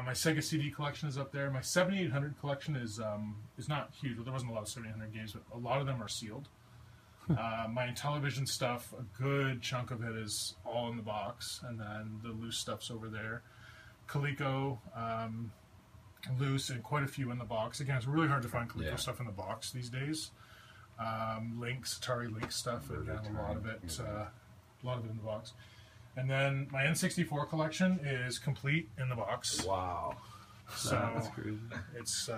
My Sega CD collection is up there. My 7800 collection is not huge. There wasn't a lot of 7800 games, but a lot of them are sealed. My Intellivision stuff, a good chunk of it is all in the box, and then the loose stuff's over there. Coleco, loose, and quite a few in the box. Again, it's really hard to find Coleco stuff in the box these days. Lynx, Atari Lynx stuff, again, a lot of it in the box. And then my N64 collection is complete in the box. Wow. So that's crazy. It's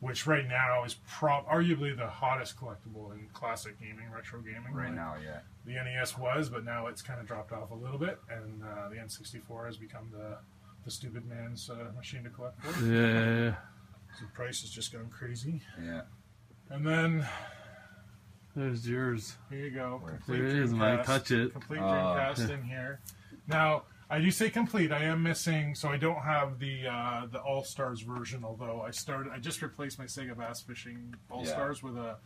which right now is arguably the hottest collectible in classic gaming, retro gaming. Right now, yeah. The NES was, but now it's kind of dropped off a little bit, and the N64 has become the stupid man's machine to collect for. Yeah. So the price has just gone crazy. Yeah. And then there's yours. Here you go. There it is. Might touch it. Complete Dreamcast in here. Now, I do say complete. I am missing, so I don't have the All Stars version. Although I just replaced my Sega Bass Fishing All Stars with a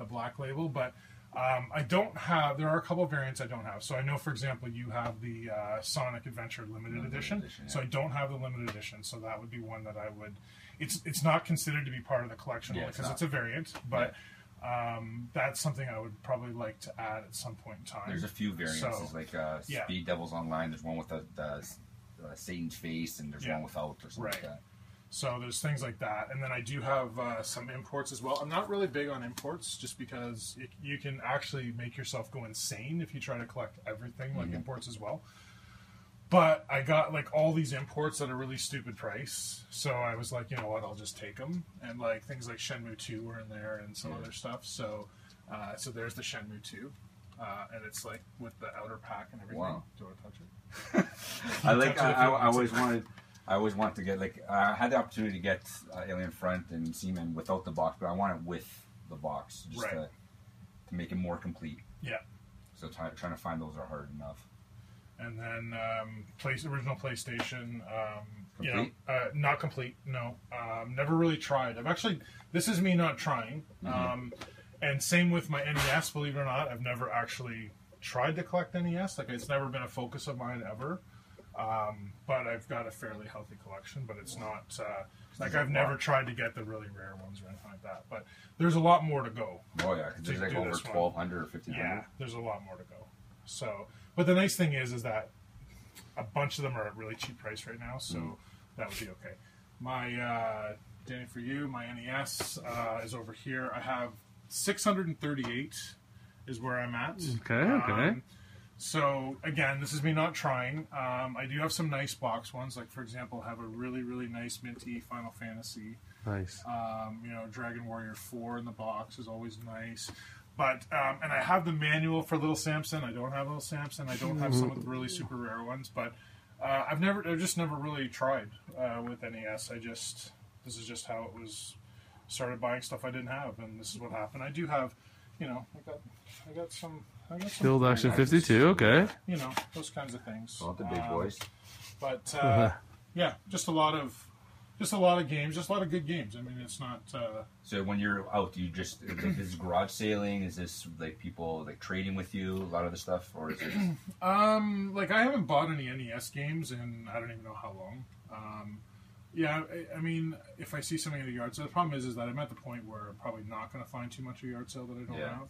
black label, but I don't have. There are a couple of variants I don't have. So I know, for example, you have the Sonic Adventure Limited Edition. So I don't have the Limited Edition. So that would be one that I would. It's not considered to be part of the collection because it's a variant, but. That's something I would probably like to add at some point in time. There's a few variants. There's like Speed Devils Online. There's one with the Satan's face, and there's one without, or something like that. So there's things like that. And then I do have some imports as well. I'm not really big on imports just because you can actually make yourself go insane if you try to collect everything like imports as well. But I got like all these imports at a really stupid price, so I was like, you know what, I'll just take them. And like things like Shenmue 2 were in there and some other stuff. So, so there's the Shenmue 2, and it's like with the outer pack and everything. Wow. Do you want to touch it? I always want to get I had the opportunity to get Alien Front and Seaman without the box, but I want it with the box just to make it more complete. Yeah. So trying to find those are hard enough. And then original PlayStation, complete? Not complete. No, never really tried. This is me not trying. And same with my NES. Believe it or not, I've never actually tried to collect NES. Like it's never been a focus of mine ever. But I've got a fairly healthy collection. But it's not I've never tried to get the really rare ones or anything like that. But there's a lot more to go. Oh yeah, because there's like over 1,200 or 1,500. Yeah, there's a lot more to go. So. But the nice thing is that a bunch of them are at really cheap price right now, so that would be okay. My Danny, for you, my NES is over here. I have 638 is where I'm at. Okay. So again, this is me not trying. I do have some nice box ones, like for example, I have a really really nice minty Final Fantasy. Nice. Dragon Warrior 4 in the box is always nice. But and I have the manual for Little Samson. I don't have Little Samson. I don't have some of the really super rare ones. But I've just never really tried with NES. This is just how it was. Started buying stuff I didn't have, and this is what happened. I do have, I got some. Field Action 52. Okay. Those kinds of things. All the big boys. But just a lot of games, just a lot of good games. I mean, it's not. So when you're out, do you just is this garage sailing? Is this like people like trading with you? A lot of the stuff, or is it? I haven't bought any NES games in I don't even know how long. I mean, if I see something at a yard sale, the problem is that I'm at the point where I'm probably not going to find too much at a yard sale that I don't have.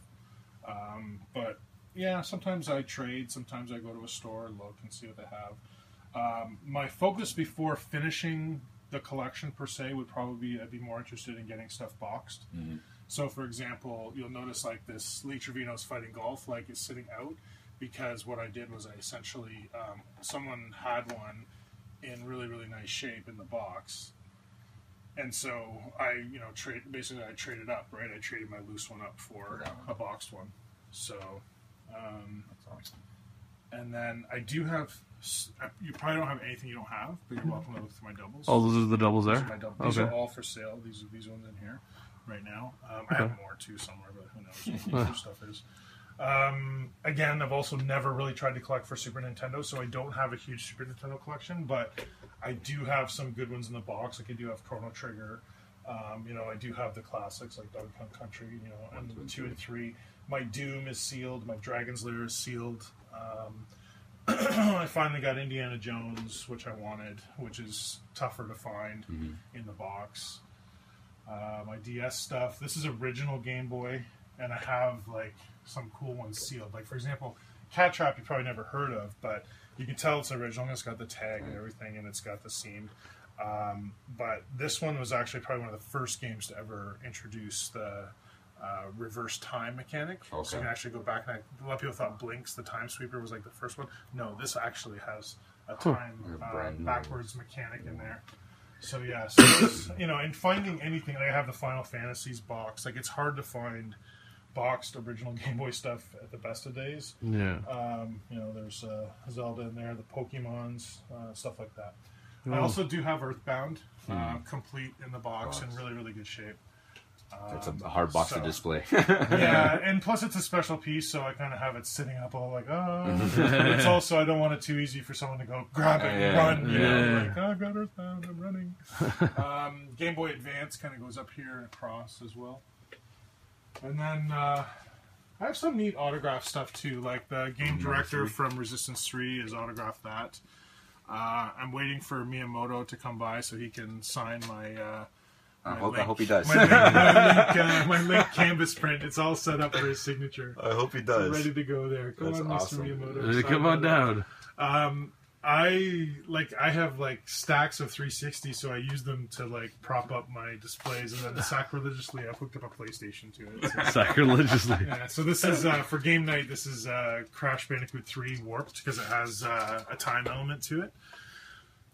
But yeah, sometimes I trade. Sometimes I go to a store and look and see what they have. My focus before finishing the collection per se would probably be I'd be more interested in getting stuff boxed. So for example, you'll notice like this Lee Trevino's Fighting Golf like is sitting out because what I did was I essentially someone had one in really really nice shape in the box, and so I I traded up, right? I traded my loose one up for a boxed one. So that's awesome. And then I do have. You probably don't have anything you don't have, but you're welcome to look through my doubles. Oh, those are the doubles there? These are all for sale. These ones in here right now. I have more too somewhere, but who knows what other stuff is. Again, I've also never really tried to collect for Super Nintendo, so I don't have a huge Super Nintendo collection, but I do have some good ones in the box. Like I do have Chrono Trigger. I do have the classics like Donkey Kong Country, and 2 and 3. My Doom is sealed. My Dragon's Lair is sealed. I finally got Indiana Jones, which I wanted, which is tougher to find in the box. My DS stuff. This is original Game Boy, and I have like some cool ones sealed. Like for example, Cat Trap you probably never heard of, but you can tell it's original. It's got the tag and everything, and it's got the seam. But this one was actually probably one of the first games to ever introduce the reverse time mechanic. Okay. So you can actually go back. And a lot of people thought Blinks, the Time Sweeper, was like the first one. No, this actually has a time backwards mechanic in there. So yeah, so this, in finding anything, like I have the Final Fantasies box. Like it's hard to find boxed original Game Boy stuff at the best of days. Yeah. There's Zelda in there, the Pokemons, stuff like that. I also do have Earthbound, complete in the box, in really, really good shape. It's a hard box to display. Yeah, and plus it's a special piece, so I kind of have it sitting up all like, It's also, I don't want it too easy for someone to go grab it and run. Like, I've got Earthbound, I'm running. Game Boy Advance kind of goes up here and across as well. And then I have some neat autograph stuff too, like the game director from Resistance 3 has autographed that. I'm waiting for Miyamoto to come by so he can sign my I hope he does. My Link canvas print. It's all set up for his signature. I hope he does. It's ready to go there. Come on, awesome. Mr. Miyamoto. Come on down. I have stacks of 360, so I use them to prop up my displays, and then sacrilegiously I've hooked up a PlayStation to it. So. Sacrilegiously. Yeah, so this is for game night. This is Crash Bandicoot 3 Warped because it has a time element to it.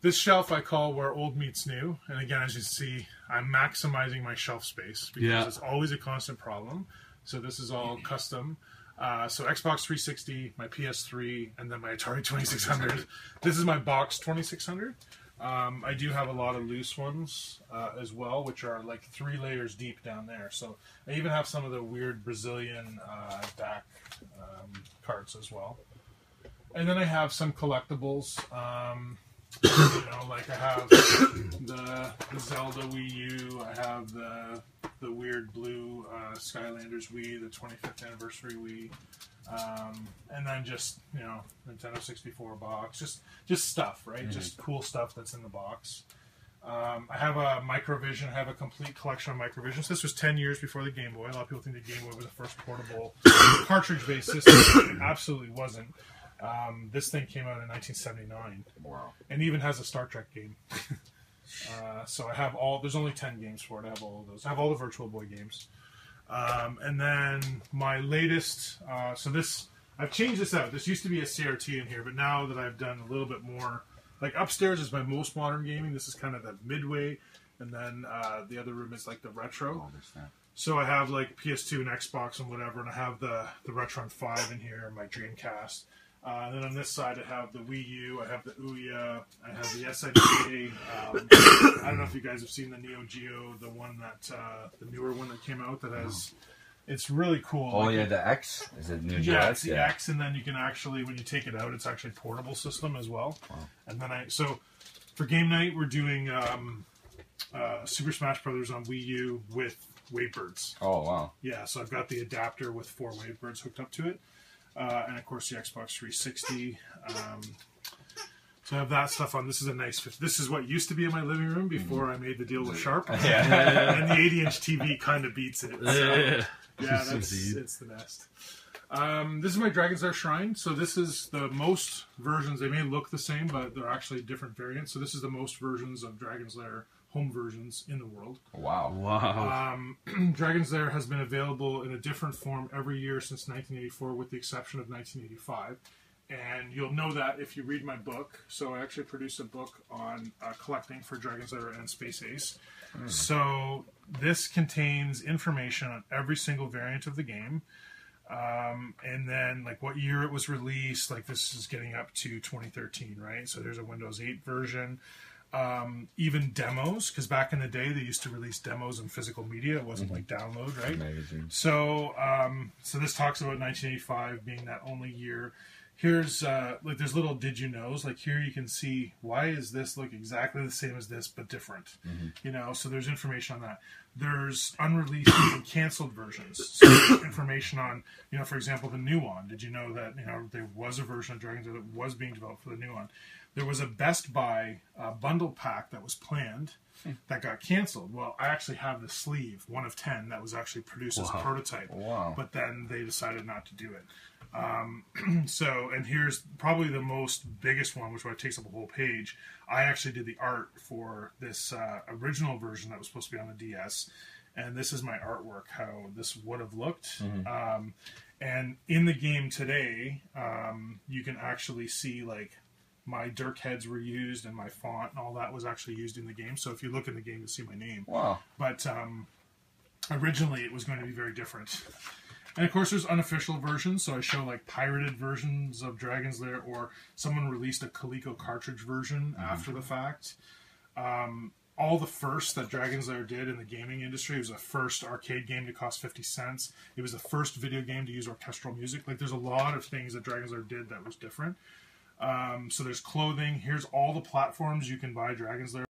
This shelf I call where old meets new, and again, as you see, I'm maximizing my shelf space because it's always a constant problem. So this is all custom. So Xbox 360, my PS3, and then my Atari 2600. This is my box 2600. I do have a lot of loose ones as well, which are 3 layers deep down there. So I even have some of the weird Brazilian DAC cards as well. And then I have some collectibles. I have the Zelda Wii U, I have the weird blue Skylanders Wii, the 25th anniversary Wii, and then just Nintendo 64 box, just stuff, right? Just cool stuff that's in the box. I have a Microvision. I have a complete collection of Microvisions. This was 10 years before the Game Boy. A lot of people think the Game Boy was the first portable cartridge-based system. It absolutely wasn't. This thing came out in 1979. Wow. And even has a Star Trek game. So I have there's only 10 games for it. I have all of those. I have all the Virtual Boy games. And then my latest, I've changed this out. This used to be a CRT in here, but now that I've done a little bit more, upstairs is my most modern gaming. This is kind of the midway. And then the other room is the retro. So I have PS2 and Xbox and whatever, and I have the Retron 5 in here, my Dreamcast. And then on this side, I have the Wii U, I have the Ouya, I have the SNK. I don't know if you guys have seen the Neo Geo, the one the newer one that came out that has, it's really cool. Oh, the X? Is it Neo Geo? Yeah, it's the X, and then you can actually, when you take it out, it's actually a portable system as well. Wow. And then so for game night, we're doing Super Smash Brothers on Wii U with Wavebirds. Oh, wow. Yeah, so I've got the adapter with 4 Wavebirds hooked up to it. And of course the Xbox 360. So I have that stuff on. This is a nice. This is what used to be in my living room before I made the deal with Sharp. And the 80-inch TV kind of beats it. So, it's the best. This is my Dragon's Lair Shrine. So this is the most versions. They may look the same, but they're actually different variants. So this is the most versions of Dragon's Lair home versions in the world. Wow. Dragon's Lair has been available in a different form every year since 1984, with the exception of 1985. And you'll know that if you read my book. So I actually produced a book on collecting for Dragon's Lair and Space Ace. So this contains information on every single variant of the game. And then what year it was released. This is getting up to 2013, right? So there's a Windows 8 version. Even demos, because back in the day they used to release demos in physical media. It wasn't download, right? Amazing. So this talks about 1985 being that only year. here's like there's little did you knows. Like here you can see why is this look exactly the same as this but different. You know, so there's information on that. There's unreleased and canceled versions. So there's information on, you know, for example, the new one. Did you know that, you know, there was a version of Dragon's Lair that was being developed for the new one? There was a Best Buy bundle pack that was planned that got canceled. Well, I actually have the sleeve, 1 of 10, that was actually produced as a prototype. But then they decided not to do it. So, and here's probably the most biggest one, which takes up a whole page. I actually did the art for this original version that was supposed to be on the DS, and this is my artwork, how this would have looked. And in the game today, you can actually see, like, my Dirk heads were used, and my font and all that was actually used in the game. So if you look in the game, you'll see my name. But originally, it was going to be very different. And of course, there's unofficial versions, so I show like pirated versions of Dragon's Lair, or someone released a Coleco cartridge version after the fact. All the first that Dragon's Lair did in the gaming industry, it was the first arcade game to cost 50 cents. It was the first video game to use orchestral music. Like, there's a lot of things that Dragon's Lair did that was different. So there's clothing. Here's all the platforms you can buy Dragon's Lair